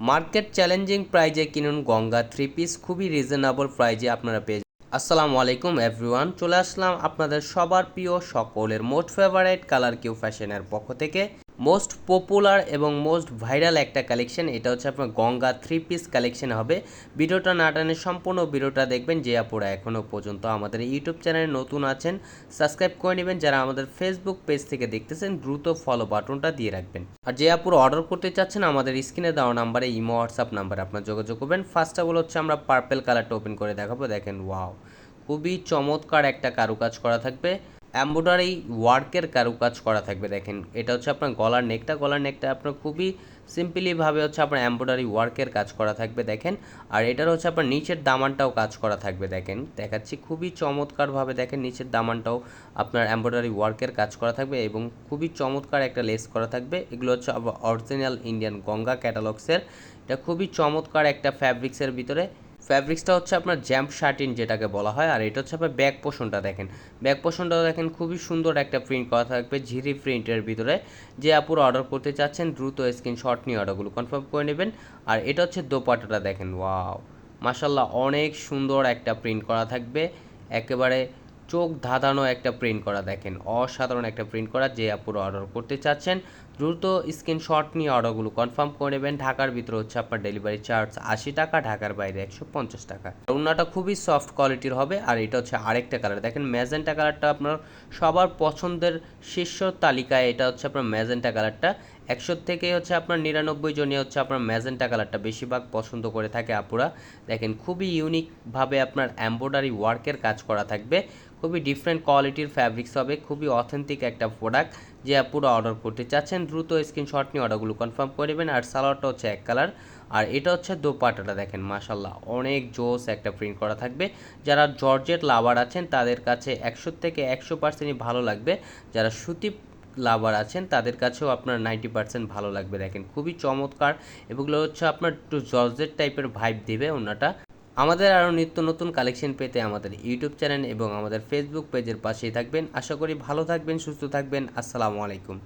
Market challenging প্রাইজে কিনুন Ganga three piece, খুবই রিজনেবল প্রাইজে আপনারা পেয়ে যাবেন। আসসালামু আলাইকুম এভরিওয়ান, চলে আসলাম আপনাদের সবার প্রিয় সকলের মোস্ট ফেভারিট কালার কিউ ফ্যাশনের পক্ষ থেকে মোস্ট পপুলার এবং মোস্ট ভাইরাল একটা কালেকশন। এটা হচ্ছে আপনার গঙ্গা থ্রি পিস কালেকশন হবে। ভিডিওটা না টানে সম্পূর্ণ ভিডিওটা দেখবেন। যে আপুরা এখনও পর্যন্ত আমাদের ইউটিউব চ্যানেলে নতুন আছেন সাবস্ক্রাইব করে নেবেন। যারা আমাদের ফেসবুক পেজ থেকে দেখতেছেন দ্রুত ফলো বাটনটা দিয়ে রাখবেন। আর যে আপুরা অর্ডার করতে চাচ্ছেন আমাদের স্ক্রিনে দেওয়া নাম্বারে ইমো হোয়াটসঅ্যাপ নাম্বারে আপনার যোগাযোগ করবেন। ফার্স্টটা হচ্ছে আমরা পার্পেল কালারটা ওপেন করে দেখাবো। দেখেন ওয়াও, খুবই চমৎকার একটা কারুকাজ করা থাকবে, এমব্রয়ডারি ওয়ার্কের কারুকাজ করা থাকবে। দেখেন এটা হচ্ছে আপনার গলার নেকটা আপনার খুবই সিম্পলিভাবে হচ্ছে আপনার এমব্রয়ডারি ওয়ার্কের কাজ করা থাকবে। দেখেন আর এটার হচ্ছে আপনার নিচের দামানটাও কাজ করা থাকবে। দেখেন দেখাচ্ছি খুবই চমৎকারভাবে। দেখেন নিচের দামানটাও আপনার এমব্রয়ডারি ওয়ার্কের কাজ করা থাকবে এবং খুবই চমৎকার একটা লেস করা থাকবে। এগুলো হচ্ছে অরিজিনাল ইন্ডিয়ান গঙ্গা ক্যাটালগসের। এটা খুবই চমৎকার একটা ফ্যাব্রিক্সের ভিতরে। ফ্যাব্রিক্সটা হচ্ছে আপনার জ্যাম্প শার্টিন যেটাকে বলা হয়। আর এটা হচ্ছে আপনার ব্যাক পোর্শনটা দেখেন, ব্যাক পোর্শনটাও দেখেন খুবই সুন্দর একটা প্রিন্ট করা থাকবে ঝিরি প্রিন্টের ভিতরে। যে আপুরা অর্ডার করতে চাচ্ছেন দ্রুত স্ক্রিনশট নিয়ে অর্ডারগুলো কনফার্ম করে নেবেন। আর এটা হচ্ছে দোপাট্টাটা দেখেন, ওয়াও মাশাল্লাহ অনেক সুন্দর একটা প্রিন্ট করা থাকবে, একেবারে চোখ ধাঁধানো একটা প্রিন্ট করা। দেখেন অসাধারণ একটা প্রিন্ট করা। যে আপুরা অর্ডার করতে চাচ্ছেন দ্রুত স্ক্রিনশট নিয়ে অর্ডারগুলো কনফার্ম করে নেবেন। ঢাকার ভিতরে হচ্ছে আপনার ডেলিভারি চার্জ 80 টাকা, ঢাকার বাইরে 150 টাকা। ওড়নাটা খুবই সফট কোয়ালিটির হবে। আর এটা হচ্ছে আরেকটা কালার, দেখেন ম্যাজেন্টা কালারটা আপনার সবার পছন্দের শীর্ষ তালিকায়। এটা হচ্ছে আপনার ম্যাজেন্টা কালারটা 100 থেকে হচ্ছে আপনার 99 জনই হচ্ছে আপনার ম্যাজেন্টা কালারটা বেশিরভাগ পছন্দ করে থাকে আপুরা। দেখেন খুবই ইউনিকভাবে আপনার এমব্রয়ডারি ওয়ার্কের কাজ করা থাকবে, খুবই ডিফারেন্ট কোয়ালিটির ফ্যাব্রিক্স হবে, খুবই অথেন্টিক একটা প্রোডাক্ট। যে আপুরা অর্ডার করতে চাচ্ছেন দ্রুত স্ক্রিনশট নিয়ে অর্ডারগুলো কনফার্ম করে নেবেন। আর সালোয়ারটা হচ্ছে এক কালার। আর এটা হচ্ছে দোপাট্টাটা দেখেন মাশাল্লাহ অনেক জোস একটা প্রিন্ট করা থাকবে। যারা জর্জেট লাভার আছেন তাদের কাছে 100 থেকে 100%ই ভালো লাগবে। যারা সুতি লাভার আছেন তাদের কাছেও আপনার 90% ভালো লাগবে। দেখেন খুবই চমৎকার, এগুলো হচ্ছে আপনার একটু জর্জেট টাইপের ভাইব দিবে ওনাটা। আমাদের আরও নিত্য নতুন কালেকশন পেতে আমাদের ইউটিউব চ্যানেল এবং আমাদের ফেসবুক পেজের পাশেই থাকবেন। আশা করি ভালো থাকবেন, সুস্থ থাকবেন। আসসালামু আলাইকুম।